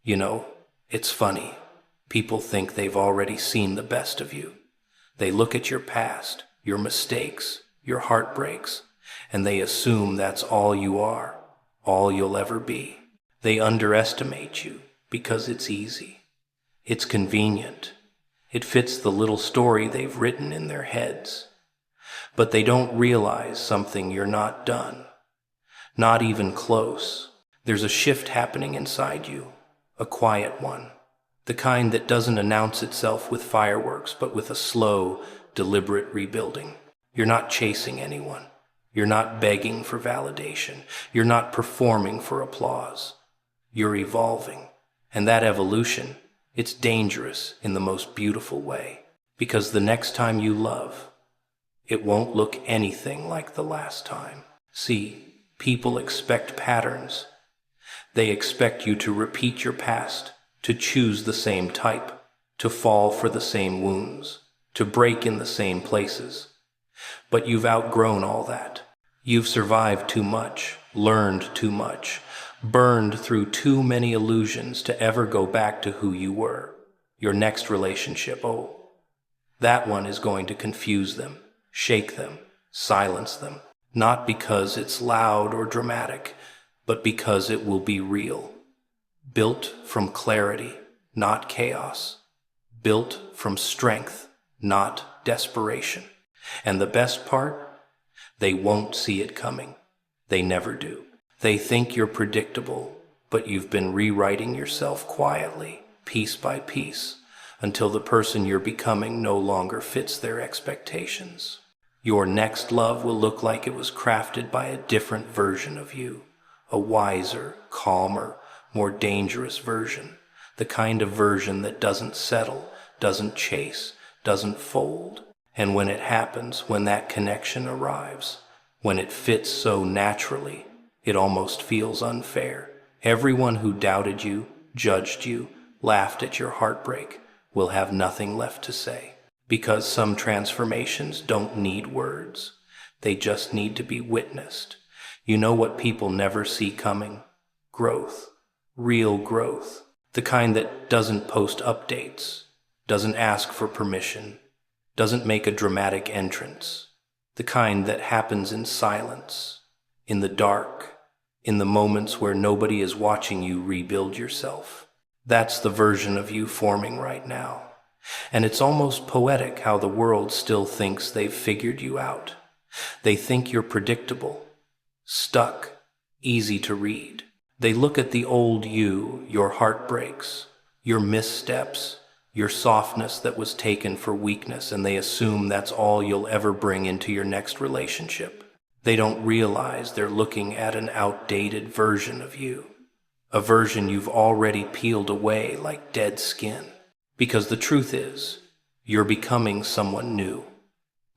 You know, it's funny. People think they've already seen the best of you. They look at your past, your mistakes, your heartbreaks, and they assume that's all you are, all you'll ever be. They underestimate you because it's easy. It's convenient. It fits the little story they've written in their heads. But they don't realize something you're not done. Not even close. There's a shift happening inside you, a quiet one. The kind that doesn't announce itself with fireworks, but with a slow, deliberate rebuilding. You're not chasing anyone. You're not begging for validation. You're not performing for applause. You're evolving. And that evolution, it's dangerous in the most beautiful way. Because the next time you love, it won't look anything like the last time. See, people expect patterns. They expect you to repeat your past, to choose the same type, to fall for the same wounds, to break in the same places. But you've outgrown all that. You've survived too much, learned too much, burned through too many illusions to ever go back to who you were. Your next relationship, that one is going to confuse them, shake them, silence them. Not because it's loud or dramatic, but because it will be real. Built from clarity, not chaos. Built from strength, not desperation. And the best part? They won't see it coming. They never do. They think you're predictable, but you've been rewriting yourself quietly, piece by piece, until the person you're becoming no longer fits their expectations. Your next love will look like it was crafted by a different version of you, a wiser, calmer, more dangerous version, the kind of version that doesn't settle, doesn't chase, doesn't fold. And when it happens, when that connection arrives, when it fits so naturally, it almost feels unfair. Everyone who doubted you, judged you, laughed at your heartbreak will have nothing left to say. Because some transformations don't need words. They just need to be witnessed. You know what people never see coming? Growth. Real growth. The kind that doesn't post updates, doesn't ask for permission, doesn't make a dramatic entrance. The kind that happens in silence, in the dark, in the moments where nobody is watching you rebuild yourself. That's the version of you forming right now. And it's almost poetic how the world still thinks they've figured you out. They think you're predictable, stuck, easy to read. They look at the old you, your heartbreaks, your missteps, your softness that was taken for weakness, and they assume that's all you'll ever bring into your next relationship. They don't realize they're looking at an outdated version of you, a version you've already peeled away like dead skin. Because the truth is, you're becoming someone new.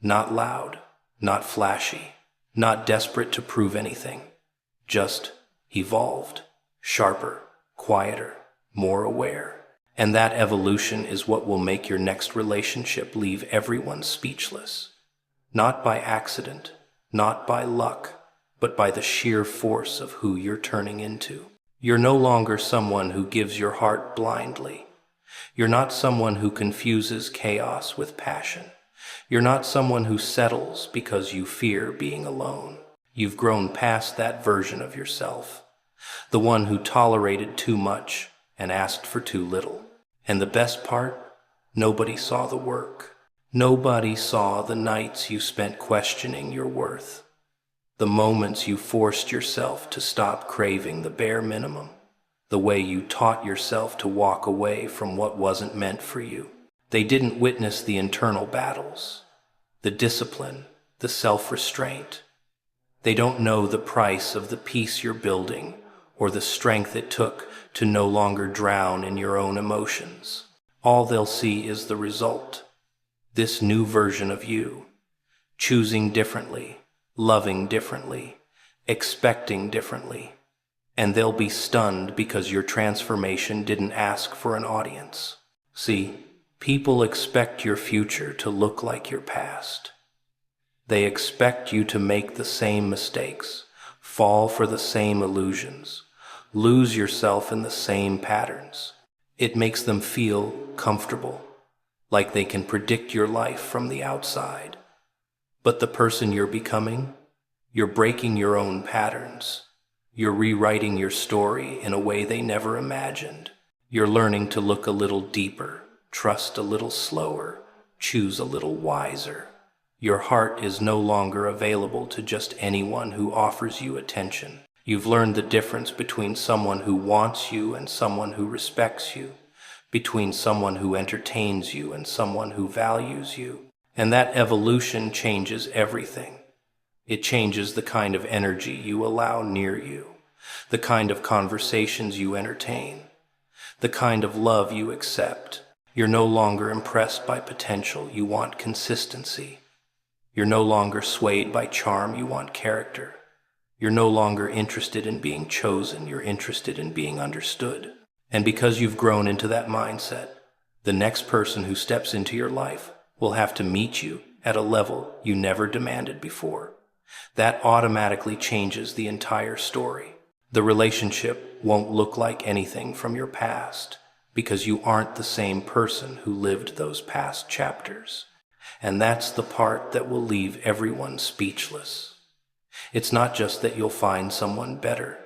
Not loud, not flashy, not desperate to prove anything. Just evolved, sharper, quieter, more aware. And that evolution is what will make your next relationship leave everyone speechless. Not by accident, not by luck, but by the sheer force of who you're turning into. You're no longer someone who gives your heart blindly. You're not someone who confuses chaos with passion. You're not someone who settles because you fear being alone. You've grown past that version of yourself, the one who tolerated too much and asked for too little. And the best part? Nobody saw the work. Nobody saw the nights you spent questioning your worth, the moments you forced yourself to stop craving the bare minimum, the way you taught yourself to walk away from what wasn't meant for you. They didn't witness the internal battles, the discipline, the self-restraint. They don't know the price of the peace you're building or the strength it took to no longer drown in your own emotions. All they'll see is the result. This new version of you, choosing differently, loving differently, expecting differently. And they'll be stunned because your transformation didn't ask for an audience. See, people expect your future to look like your past. They expect you to make the same mistakes, fall for the same illusions, lose yourself in the same patterns. It makes them feel comfortable, like they can predict your life from the outside. But the person you're becoming, you're breaking your own patterns. You're rewriting your story in a way they never imagined. You're learning to look a little deeper, trust a little slower, choose a little wiser. Your heart is no longer available to just anyone who offers you attention. You've learned the difference between someone who wants you and someone who respects you, between someone who entertains you and someone who values you. And that evolution changes everything. It changes the kind of energy you allow near you, the kind of conversations you entertain, the kind of love you accept. You're no longer impressed by potential, you want consistency. You're no longer swayed by charm, you want character. You're no longer interested in being chosen, you're interested in being understood. And because you've grown into that mindset, the next person who steps into your life will have to meet you at a level you never demanded before. That automatically changes the entire story. The relationship won't look like anything from your past, because you aren't the same person who lived those past chapters. And that's the part that will leave everyone speechless. It's not just that you'll find someone better.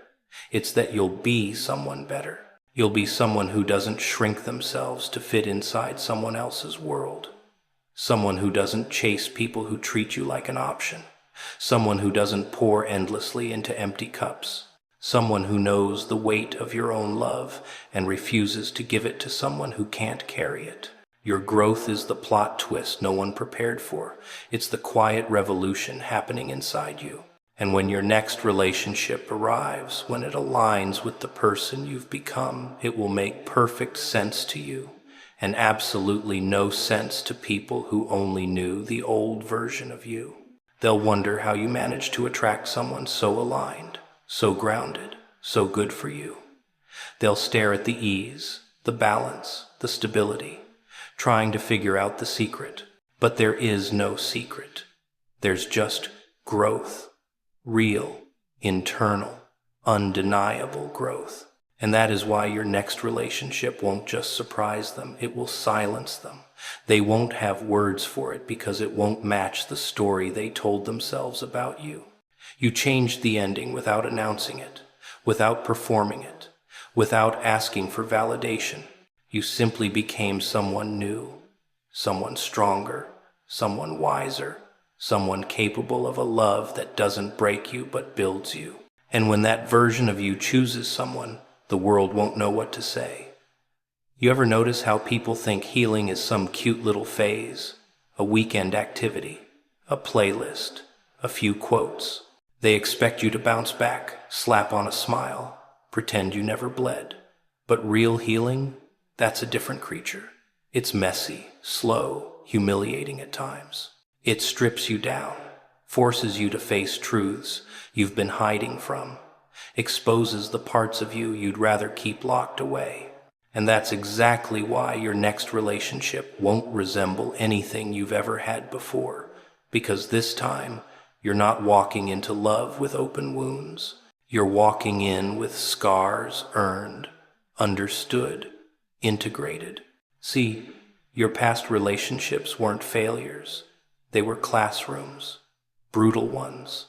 It's that you'll be someone better. You'll be someone who doesn't shrink themselves to fit inside someone else's world. Someone who doesn't chase people who treat you like an option. Someone who doesn't pour endlessly into empty cups. Someone who knows the weight of your own love and refuses to give it to someone who can't carry it. Your growth is the plot twist no one prepared for. It's the quiet revolution happening inside you. And when your next relationship arrives, when it aligns with the person you've become, it will make perfect sense to you, and absolutely no sense to people who only knew the old version of you. They'll wonder how you managed to attract someone so aligned, so grounded, so good for you. They'll stare at the ease, the balance, the stability, trying to figure out the secret. But there is no secret. There's just growth. Real, internal, undeniable growth. And that is why your next relationship won't just surprise them, it will silence them. They won't have words for it because it won't match the story they told themselves about you. You changed the ending without announcing it, without performing it, without asking for validation. You simply became someone new, someone stronger, someone wiser, someone capable of a love that doesn't break you but builds you. And when that version of you chooses someone, the world won't know what to say. You ever notice how people think healing is some cute little phase, a weekend activity, a playlist, a few quotes? They expect you to bounce back, slap on a smile, pretend you never bled. But real healing, that's a different creature. It's messy, slow, humiliating at times. It strips you down, forces you to face truths you've been hiding from, exposes the parts of you you'd rather keep locked away. And that's exactly why your next relationship won't resemble anything you've ever had before, because this time you're not walking into love with open wounds. You're walking in with scars earned, understood, integrated. See, your past relationships weren't failures. They were classrooms, brutal ones.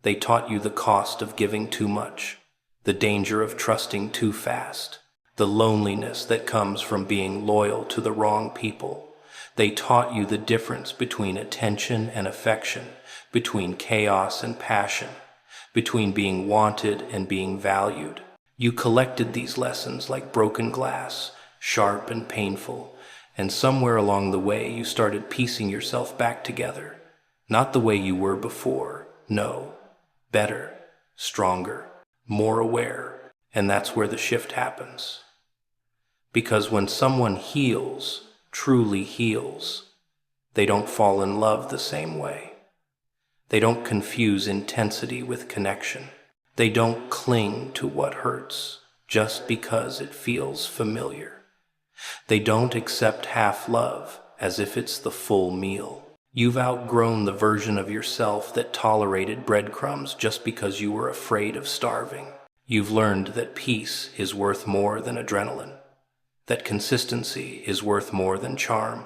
They taught you the cost of giving too much, the danger of trusting too fast, the loneliness that comes from being loyal to the wrong people. They taught you the difference between attention and affection, between chaos and passion, between being wanted and being valued. You collected these lessons like broken glass, sharp and painful, and somewhere along the way you started piecing yourself back together. Not the way you were before, no. Better, stronger, more aware. And that's where the shift happens. Because when someone heals, truly heals, they don't fall in love the same way. They don't confuse intensity with connection. They don't cling to what hurts just because it feels familiar. They don't accept half love as if it's the full meal. You've outgrown the version of yourself that tolerated breadcrumbs just because you were afraid of starving. You've learned that peace is worth more than adrenaline, that consistency is worth more than charm,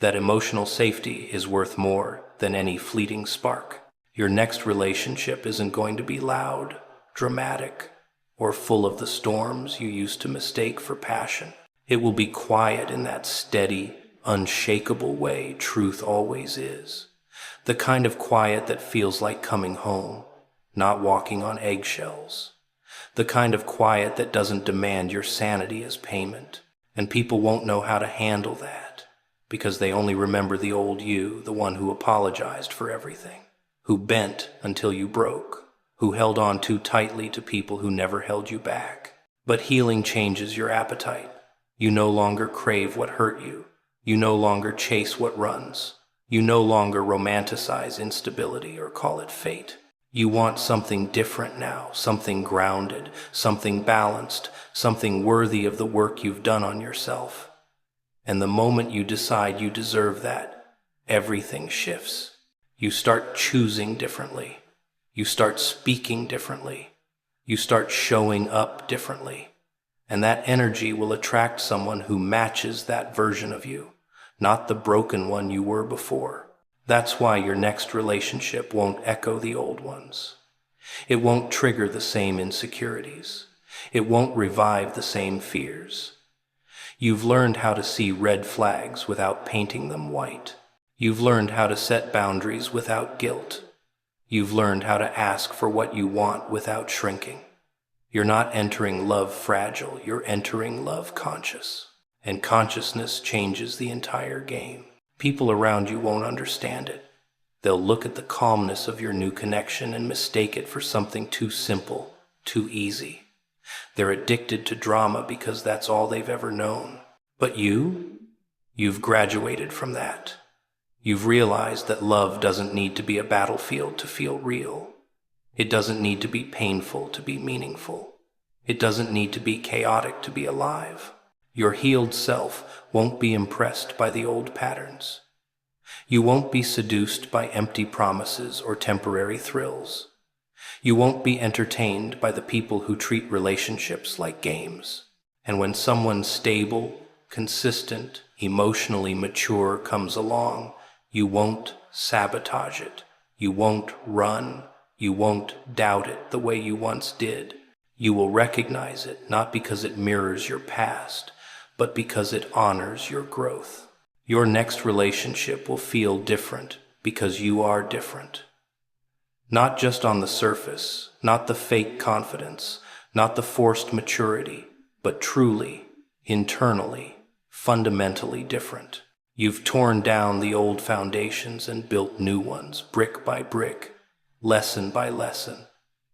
that emotional safety is worth more than any fleeting spark. Your next relationship isn't going to be loud, dramatic, or full of the storms you used to mistake for passion. It will be quiet in that steady, unshakable way truth always is. The kind of quiet that feels like coming home, not walking on eggshells. The kind of quiet that doesn't demand your sanity as payment. And people won't know how to handle that, because they only remember the old you, the one who apologized for everything, who bent until you broke, who held on too tightly to people who never held you back. But healing changes your appetite. You no longer crave what hurt you. You no longer chase what runs. You no longer romanticize instability or call it fate. You want something different now, something grounded, something balanced, something worthy of the work you've done on yourself. And the moment you decide you deserve that, everything shifts. You start choosing differently. You start speaking differently. You start showing up differently. And that energy will attract someone who matches that version of you, not the broken one you were before. That's why your next relationship won't echo the old ones. It won't trigger the same insecurities. It won't revive the same fears. You've learned how to see red flags without painting them white. You've learned how to set boundaries without guilt. You've learned how to ask for what you want without shrinking. You're not entering love fragile, you're entering love conscious. And consciousness changes the entire game. People around you won't understand it. They'll look at the calmness of your new connection and mistake it for something too simple, too easy. They're addicted to drama because that's all they've ever known. But you've graduated from that. You've realized that love doesn't need to be a battlefield to feel real. It doesn't need to be painful to be meaningful. It doesn't need to be chaotic to be alive. Your healed self won't be impressed by the old patterns. You won't be seduced by empty promises or temporary thrills. You won't be entertained by the people who treat relationships like games. And when someone stable, consistent, emotionally mature comes along, you won't sabotage it. You won't run. You won't doubt it the way you once did. You will recognize it not because it mirrors your past, but because it honors your growth. Your next relationship will feel different because you are different. Not just on the surface, not the fake confidence, not the forced maturity, but truly, internally, fundamentally different. You've torn down the old foundations and built new ones, brick by brick, lesson by lesson,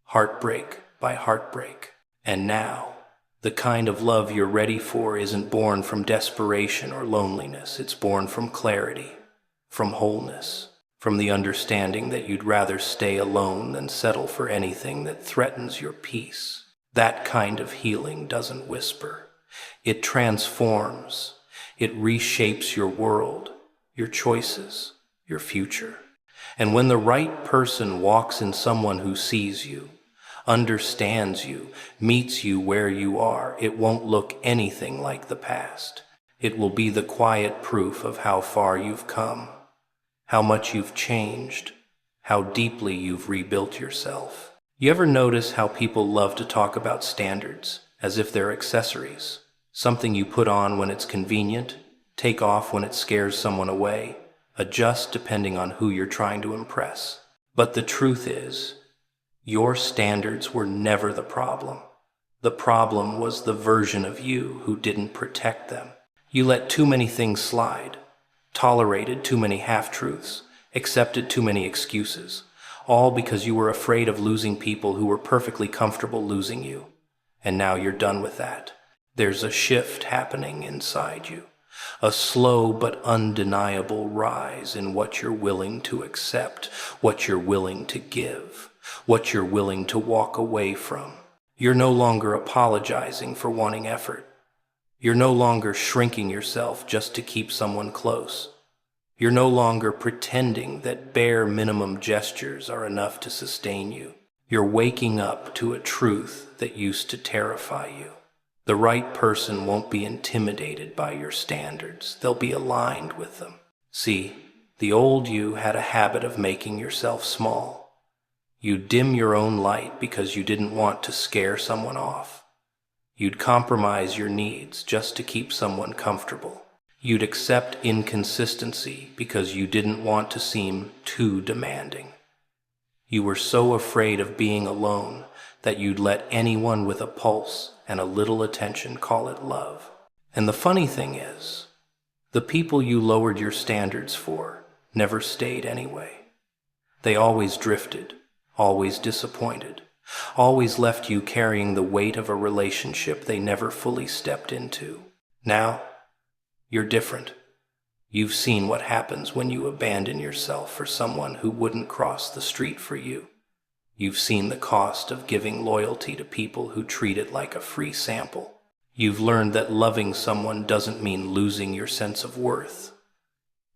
heartbreak by heartbreak. And now, the kind of love you're ready for isn't born from desperation or loneliness. It's born from clarity, from wholeness, from the understanding that you'd rather stay alone than settle for anything that threatens your peace. That kind of healing doesn't whisper. It transforms. It reshapes your world, your choices, your future. And when the right person walks in someone who sees you, understands you, meets you where you are, it won't look anything like the past. It will be the quiet proof of how far you've come, how much you've changed, how deeply you've rebuilt yourself. You ever notice how people love to talk about standards as if they're accessories? Something you put on when it's convenient, take off when it scares someone away, adjust depending on who you're trying to impress. But the truth is, your standards were never the problem. The problem was the version of you who didn't protect them. You let too many things slide, tolerated too many half-truths, accepted too many excuses, all because you were afraid of losing people who were perfectly comfortable losing you. And now you're done with that. There's a shift happening inside you, a slow but undeniable rise in what you're willing to accept, what you're willing to give, what you're willing to walk away from. You're no longer apologizing for wanting effort. You're no longer shrinking yourself just to keep someone close. You're no longer pretending that bare minimum gestures are enough to sustain you. You're waking up to a truth that used to terrify you. The right person won't be intimidated by your standards. They'll be aligned with them. See, the old you had a habit of making yourself small. You'd dim your own light because you didn't want to scare someone off. You'd compromise your needs just to keep someone comfortable. You'd accept inconsistency because you didn't want to seem too demanding. You were so afraid of being alone that you'd let anyone with a pulse and a little attention call it love. And the funny thing is, the people you lowered your standards for never stayed anyway. They always drifted, always disappointed, always left you carrying the weight of a relationship they never fully stepped into. Now, you're different. You've seen what happens when you abandon yourself for someone who wouldn't cross the street for you. You've seen the cost of giving loyalty to people who treat it like a free sample. You've learned that loving someone doesn't mean losing your sense of worth.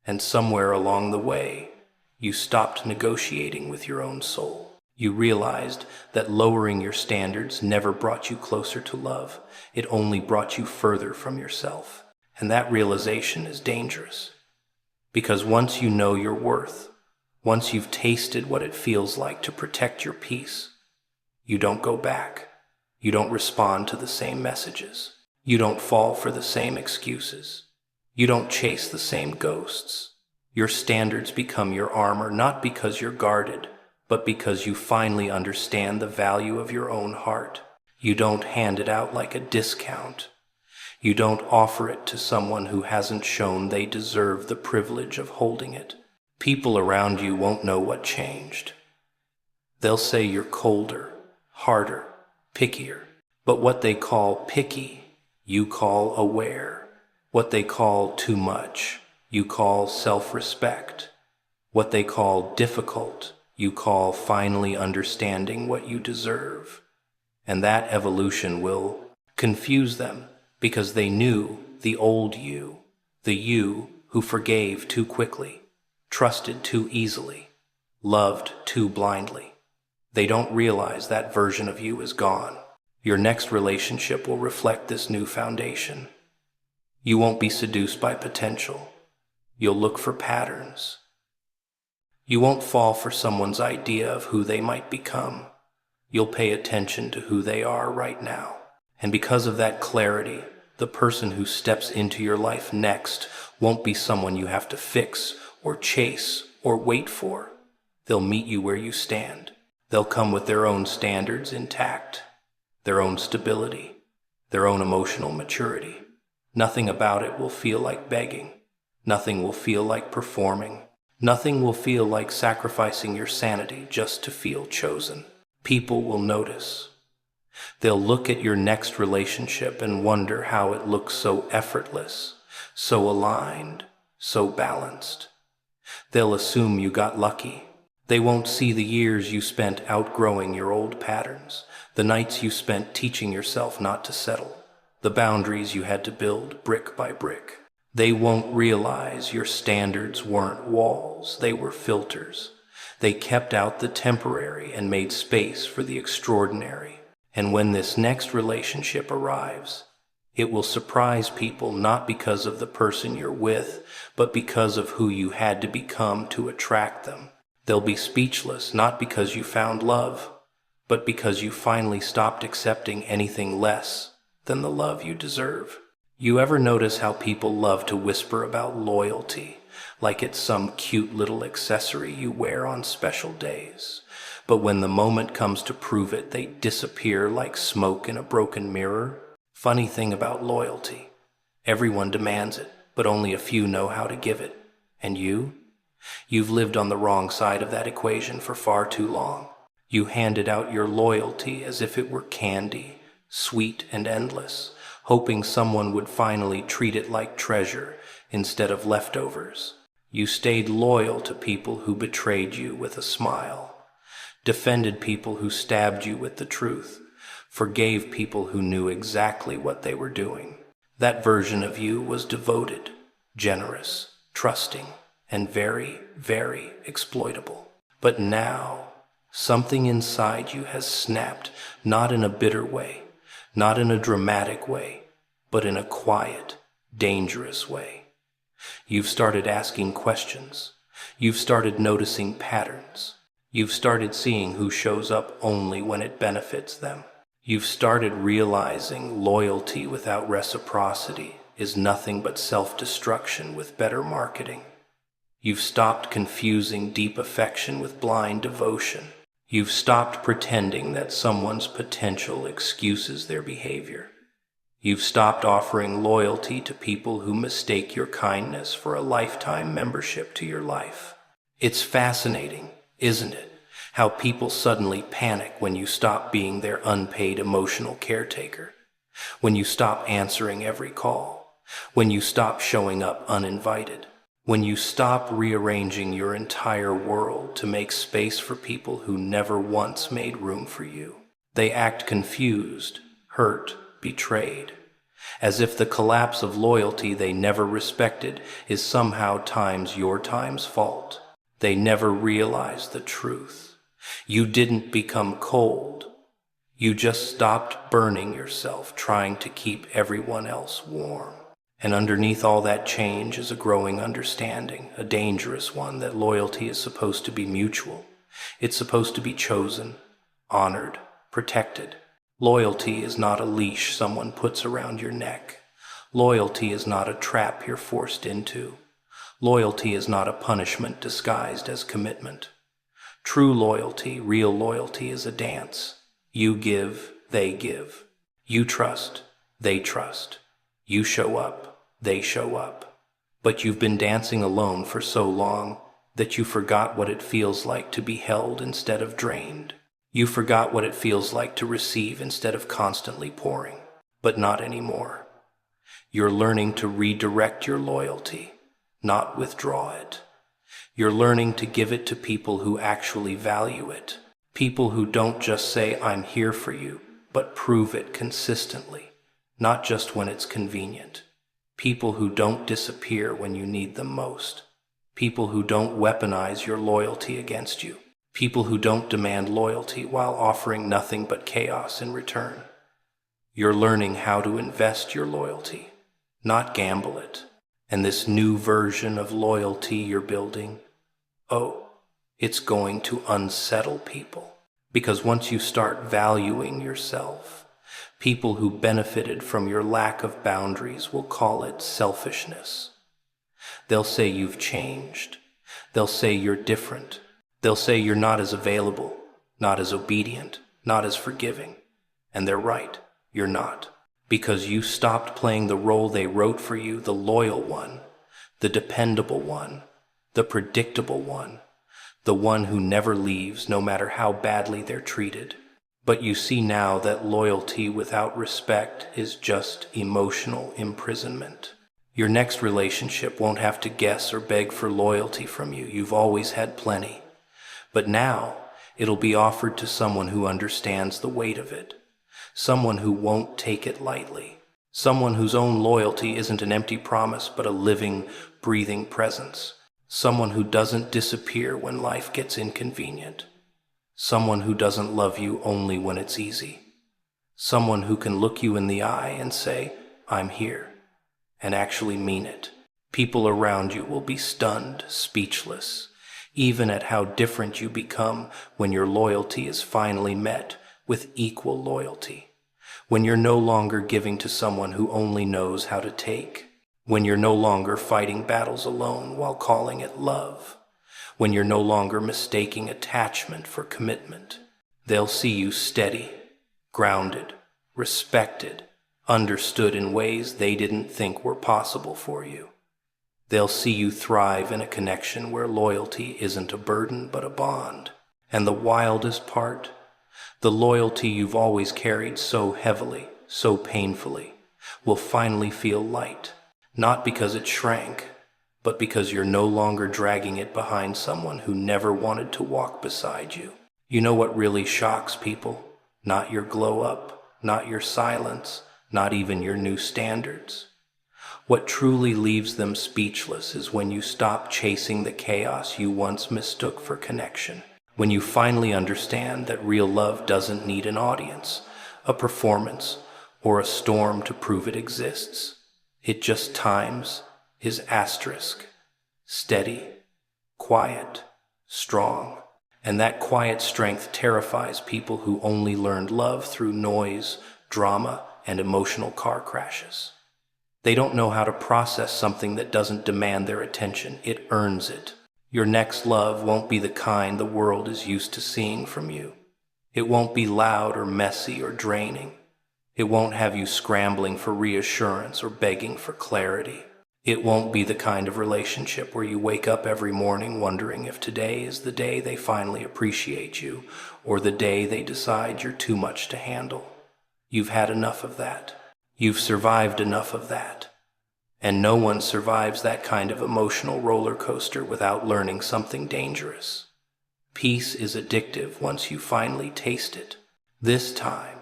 And somewhere along the way, you stopped negotiating with your own soul. You realized that lowering your standards never brought you closer to love. It only brought you further from yourself. And that realization is dangerous. Because once you know your worth, once you've tasted what it feels like to protect your peace, you don't go back. You don't respond to the same messages. You don't fall for the same excuses. You don't chase the same ghosts. Your standards become your armor, not because you're guarded, but because you finally understand the value of your own heart. You don't hand it out like a discount. You don't offer it to someone who hasn't shown they deserve the privilege of holding it. People around you won't know what changed. They'll say you're colder, harder, pickier. But what they call picky, you call aware. What they call too much, you call self-respect. What they call difficult, you call finally understanding what you deserve. And that evolution will confuse them because they knew the old you, the you who forgave too quickly, trusted too easily, loved too blindly. They don't realize that version of you is gone. Your next relationship will reflect this new foundation. You won't be seduced by potential. You'll look for patterns. You won't fall for someone's idea of who they might become. You'll pay attention to who they are right now. And because of that clarity, the person who steps into your life next won't be someone you have to fix or chase or wait for. They'll meet you where you stand. They'll come with their own standards intact, their own stability, their own emotional maturity. Nothing about it will feel like begging. Nothing will feel like performing. Nothing will feel like sacrificing your sanity just to feel chosen. People will notice. They'll look at your next relationship and wonder how it looks so effortless, so aligned, so balanced. They'll assume you got lucky. They won't see the years you spent outgrowing your old patterns, the nights you spent teaching yourself not to settle, the boundaries you had to build brick by brick. They won't realize your standards weren't walls, they were filters. They kept out the temporary and made space for the extraordinary. And when this next relationship arrives, it will surprise people not because of the person you're with, but because of who you had to become to attract them. They'll be speechless not because you found love, but because you finally stopped accepting anything less than the love you deserve. You ever notice how people love to whisper about loyalty, like it's some cute little accessory you wear on special days? But when the moment comes to prove it, they disappear like smoke in a broken mirror. Funny thing about loyalty, everyone demands it, but only a few know how to give it. And you've lived on the wrong side of that equation for far too long. You handed out your loyalty as if it were candy, sweet and endless, hoping someone would finally treat it like treasure instead of leftovers. You stayed loyal to people who betrayed you with a smile, defended people who stabbed you with the truth, forgave people who knew exactly what they were doing. That version of you was devoted, generous, trusting, and very, very exploitable. But now, Something inside you has snapped, not in a bitter way, not in a dramatic way, but in a quiet, dangerous way. You've started asking questions. You've started noticing patterns. You've started seeing who shows up only when it benefits them. You've started realizing loyalty without reciprocity is nothing but self-destruction with better marketing. You've stopped confusing deep affection with blind devotion. You've stopped pretending that someone's potential excuses their behavior. You've stopped offering loyalty to people who mistake your kindness for a lifetime membership to your life. It's fascinating, isn't it, how people suddenly panic when you stop being their unpaid emotional caretaker, when you stop answering every call, when you stop showing up uninvited, when you stop rearranging your entire world to make space for people who never once made room for you. They act confused, hurt, betrayed, as if the collapse of loyalty they never respected is somehow your time's fault. They never realize the truth. You didn't become cold. You just stopped burning yourself trying to keep everyone else warm. And underneath all that change is a growing understanding, a dangerous one, that loyalty is supposed to be mutual. It's supposed to be chosen, honored, protected. Loyalty is not a leash someone puts around your neck. Loyalty is not a trap you're forced into. Loyalty is not a punishment disguised as commitment. True loyalty, real loyalty, is a dance. You give, they give. You trust, they trust. You show up, they show up. But you've been dancing alone for so long that you forgot what it feels like to be held instead of drained. You forgot what it feels like to receive instead of constantly pouring. But not anymore. You're learning to redirect your loyalty, not withdraw it. You're learning to give it to people who actually value it. People who don't just say, "I'm here for you," but prove it consistently, not just when it's convenient. People who don't disappear when you need them most. People who don't weaponize your loyalty against you. People who don't demand loyalty while offering nothing but chaos in return. You're learning how to invest your loyalty, not gamble it. And this new version of loyalty you're building, it's going to unsettle people. Because once you start valuing yourself, people who benefited from your lack of boundaries will call it selfishness. They'll say you've changed. They'll say you're different. They'll say you're not as available, not as obedient, not as forgiving. And they're right, you're not. Because you stopped playing the role they wrote for you, the loyal one, the dependable one, the predictable one, the one who never leaves no matter how badly they're treated. But you see now that loyalty without respect is just emotional imprisonment. Your next relationship won't have to guess or beg for loyalty from you. You've always had plenty. But now it'll be offered to someone who understands the weight of it. Someone who won't take it lightly. Someone whose own loyalty isn't an empty promise but a living, breathing presence. Someone who doesn't disappear when life gets inconvenient. Someone who doesn't love you only when it's easy. Someone who can look you in the eye and say, "I'm here," and actually mean it. People around you will be stunned, speechless, even at how different you become when your loyalty is finally met with equal loyalty. When you're no longer giving to someone who only knows how to take. When you're no longer fighting battles alone while calling it love. When you're no longer mistaking attachment for commitment. They'll see you steady, grounded, respected, understood in ways they didn't think were possible for you. They'll see you thrive in a connection where loyalty isn't a burden but a bond. And the wildest part, the loyalty you've always carried so heavily, so painfully, will finally feel light. Not because it shrank, but because you're no longer dragging it behind someone who never wanted to walk beside you. You know what really shocks people? Not your glow up, not your silence, not even your new standards. What truly leaves them speechless is when you stop chasing the chaos you once mistook for connection. When you finally understand that real love doesn't need an audience, a performance, or a storm to prove it exists. It just times is asterisk, steady, quiet, strong. And that quiet strength terrifies people who only learned love through noise, drama, and emotional car crashes. They don't know how to process something that doesn't demand their attention. It earns it. Your next love won't be the kind the world is used to seeing from you. It won't be loud or messy or draining. It won't have you scrambling for reassurance or begging for clarity. It won't be the kind of relationship where you wake up every morning wondering if today is the day they finally appreciate you or the day they decide you're too much to handle. You've had enough of that. You've survived enough of that. And no one survives that kind of emotional roller coaster without learning something dangerous. Peace is addictive once you finally taste it. This time,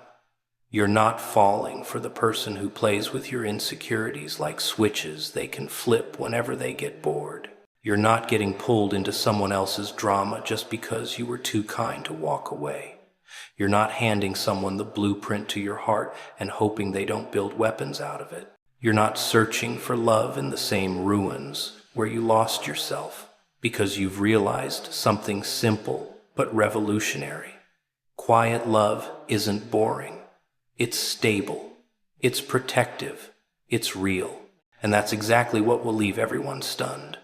you're not falling for the person who plays with your insecurities like switches they can flip whenever they get bored. You're not getting pulled into someone else's drama just because you were too kind to walk away. You're not handing someone the blueprint to your heart and hoping they don't build weapons out of it. You're not searching for love in the same ruins where you lost yourself because you've realized something simple but revolutionary. Quiet love isn't boring. It's stable. It's protective. It's real. And that's exactly what will leave everyone stunned.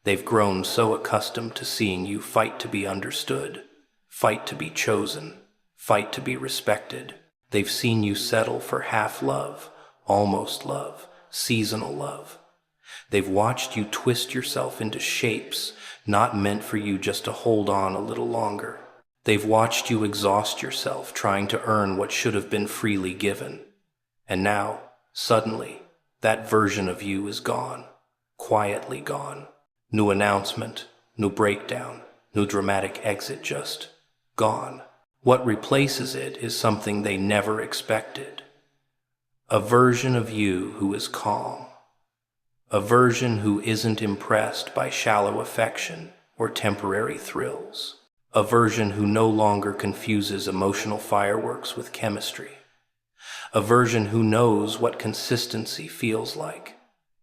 They've grown so accustomed to seeing you fight to be understood, fight to be chosen, fight to be respected. They've seen you settle for half love, almost love, seasonal love. They've watched you twist yourself into shapes not meant for you just to hold on a little longer. They've watched you exhaust yourself trying to earn what should have been freely given. And now, suddenly, that version of you is gone, quietly gone. New announcement, new breakdown, new dramatic exit, just gone. What replaces it is something they never expected. A version of you who is calm. A version who isn't impressed by shallow affection or temporary thrills. A version who no longer confuses emotional fireworks with chemistry. A version who knows what consistency feels like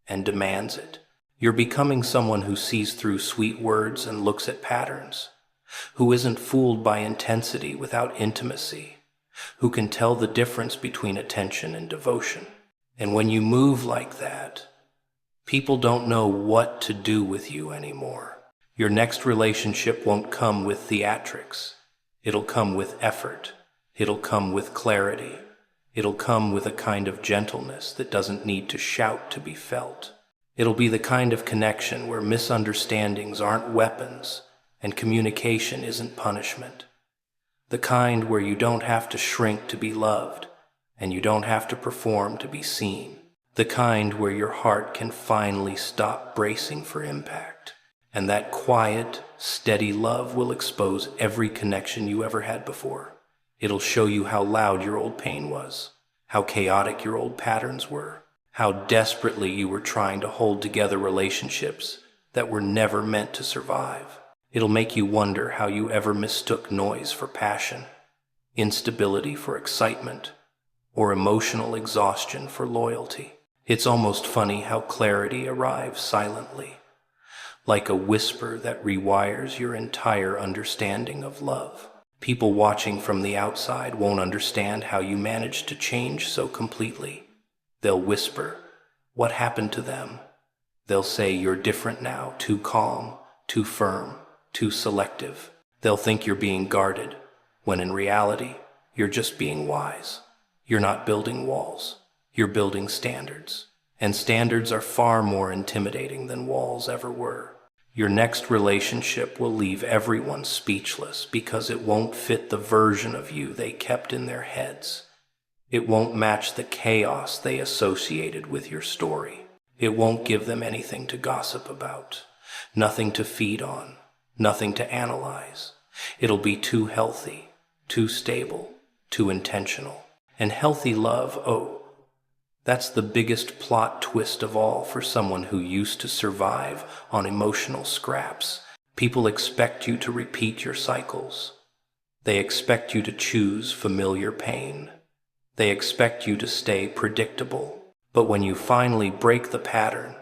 and demands it. You're becoming someone who sees through sweet words and looks at patterns, who isn't fooled by intensity without intimacy, who can tell the difference between attention and devotion. And when you move like that, people don't know what to do with you anymore. Your next relationship won't come with theatrics. It'll come with effort. It'll come with clarity. It'll come with a kind of gentleness that doesn't need to shout to be felt. It'll be the kind of connection where misunderstandings aren't weapons and communication isn't punishment. The kind where you don't have to shrink to be loved and you don't have to perform to be seen. The kind where your heart can finally stop bracing for impact. And that quiet, steady love will expose every connection you ever had before. It'll show you how loud your old pain was, how chaotic your old patterns were, how desperately you were trying to hold together relationships that were never meant to survive. It'll make you wonder how you ever mistook noise for passion, instability for excitement, or emotional exhaustion for loyalty. It's almost funny how clarity arrives silently, like a whisper that rewires your entire understanding of love. People watching from the outside won't understand how you managed to change so completely. They'll whisper, "What happened to them?" They'll say you're different now, too calm, too firm, too selective. They'll think you're being guarded, when in reality, you're just being wise. You're not building walls. You're building standards. And standards are far more intimidating than walls ever were. Your next relationship will leave everyone speechless because it won't fit the version of you they kept in their heads. It won't match the chaos they associated with your story. It won't give them anything to gossip about, nothing to feed on, nothing to analyze. It'll be too healthy, too stable, too intentional. And healthy love, that's the biggest plot twist of all for someone who used to survive on emotional scraps. People expect you to repeat your cycles. They expect you to choose familiar pain. They expect you to stay predictable. But when you finally break the pattern,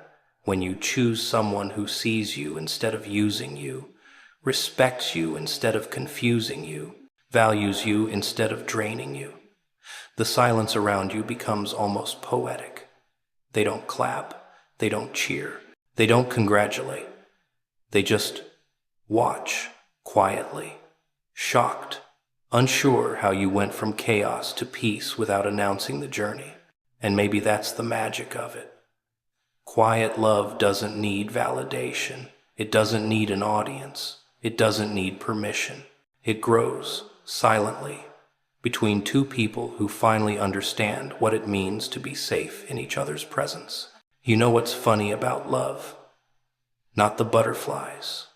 when you choose someone who sees you instead of using you, respects you instead of confusing you, values you instead of draining you, the silence around you becomes almost poetic. They don't clap, they don't cheer, they don't congratulate. They just watch quietly, shocked, unsure how you went from chaos to peace without announcing the journey. And maybe that's the magic of it. Quiet love doesn't need validation. It doesn't need an audience. It doesn't need permission. It grows silently between two people who finally understand what it means to be safe in each other's presence. You know what's funny about love? Not the butterflies,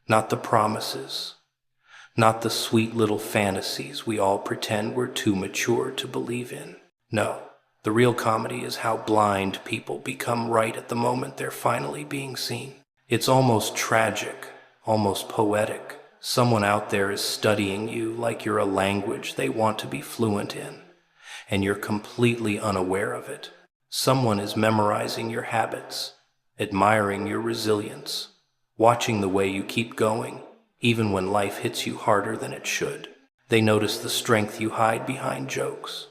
not the promises, not the sweet little fantasies we all pretend we're too mature to believe in. No, the real comedy is how blind people become right at the moment they're finally being seen. It's almost tragic, almost poetic. Someone out there is studying you like you're a language they want to be fluent in, and you're completely unaware of it. Someone is memorizing your habits, admiring your resilience, watching the way you keep going, even when life hits you harder than it should. They notice the strength you hide behind jokes,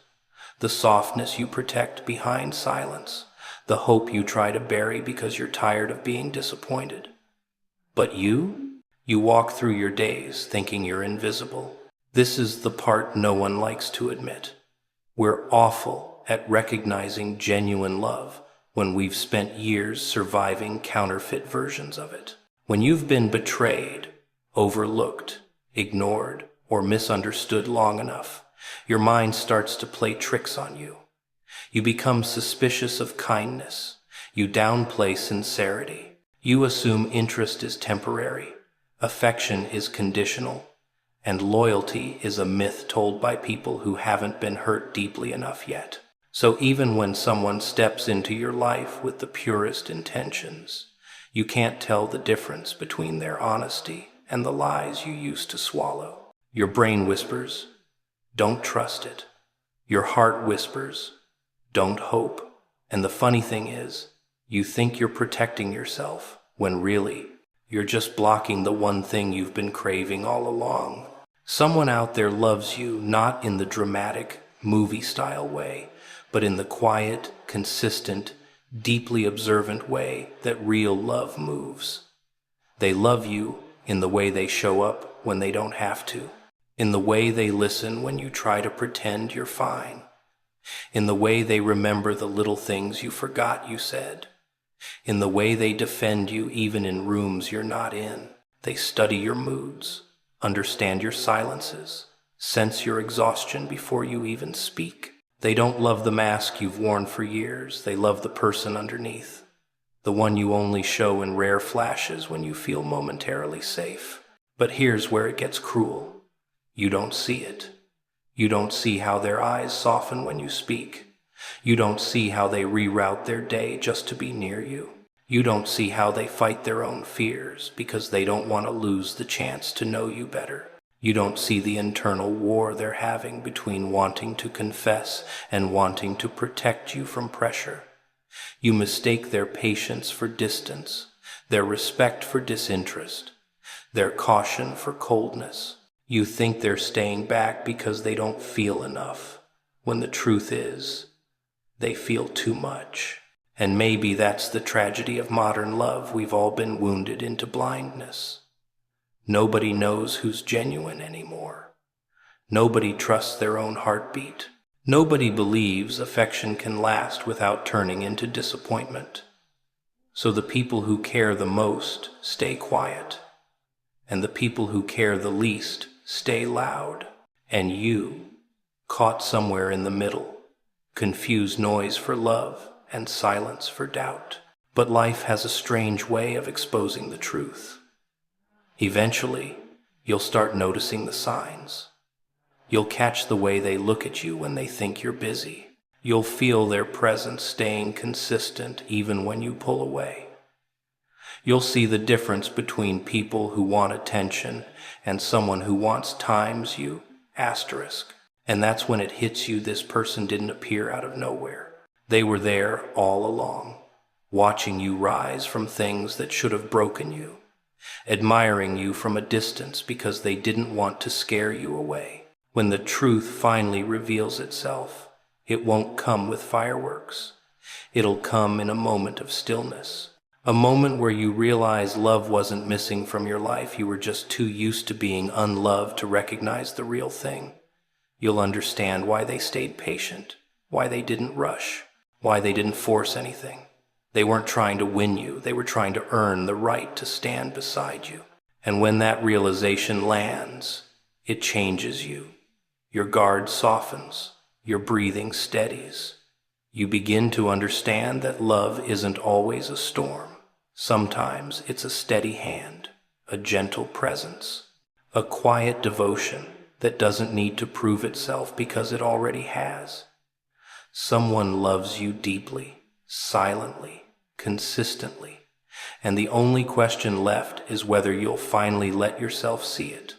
the softness you protect behind silence, the hope you try to bury because you're tired of being disappointed. But you walk through your days thinking you're invisible. This is the part no one likes to admit. We're awful at recognizing genuine love when we've spent years surviving counterfeit versions of it. When you've been betrayed, overlooked, ignored, or misunderstood long enough, your mind starts to play tricks on you. You become suspicious of kindness. You downplay sincerity. You assume interest is temporary, affection is conditional, and loyalty is a myth told by people who haven't been hurt deeply enough yet. So even when someone steps into your life with the purest intentions, you can't tell the difference between their honesty and the lies you used to swallow. Your brain whispers, "Don't trust it." Your heart whispers, "Don't hope." And the funny thing is, you think you're protecting yourself, when really, you're just blocking the one thing you've been craving all along. Someone out there loves you not in the dramatic, movie-style way, but in the quiet, consistent, deeply observant way that real love moves. They love you in the way they show up when they don't have to, in the way they listen when you try to pretend you're fine, in the way they remember the little things you forgot you said, in the way they defend you even in rooms you're not in. They study your moods, understand your silences, sense your exhaustion before you even speak. They don't love the mask you've worn for years. They love the person underneath, the one you only show in rare flashes when you feel momentarily safe. But here's where it gets cruel. You don't see it. You don't see how their eyes soften when you speak. You don't see how they reroute their day just to be near you. You don't see how they fight their own fears because they don't want to lose the chance to know you better. You don't see the internal war they're having between wanting to confess and wanting to protect you from pressure. You mistake their patience for distance, their respect for disinterest, their caution for coldness. You think they're staying back because they don't feel enough, when the truth is, they feel too much. And maybe that's the tragedy of modern love. We've all been wounded into blindness. Nobody knows who's genuine anymore. Nobody trusts their own heartbeat. Nobody believes affection can last without turning into disappointment. So the people who care the most stay quiet, and the people who care the least stay loud. And you, caught somewhere in the middle, confuse noise for love and silence for doubt. But life has a strange way of exposing the truth. Eventually, you'll start noticing the signs. You'll catch the way they look at you when they think you're busy. You'll feel their presence staying consistent even when you pull away. You'll see the difference between people who want attention and someone who wants times you, asterisk. And that's when it hits you this person didn't appear out of nowhere. They were there all along, watching you rise from things that should have broken you, admiring you from a distance because they didn't want to scare you away. When the truth finally reveals itself, it won't come with fireworks. It'll come in a moment of stillness. A moment where you realize love wasn't missing from your life. You were just too used to being unloved to recognize the real thing. You'll understand why they stayed patient, why they didn't rush, why they didn't force anything. They weren't trying to win you. They were trying to earn the right to stand beside you. And when that realization lands, it changes you. Your guard softens. Your breathing steadies. You begin to understand that love isn't always a storm. Sometimes it's a steady hand, a gentle presence, a quiet devotion that doesn't need to prove itself because it already has. Someone loves you deeply, silently, consistently, and the only question left is whether you'll finally let yourself see it.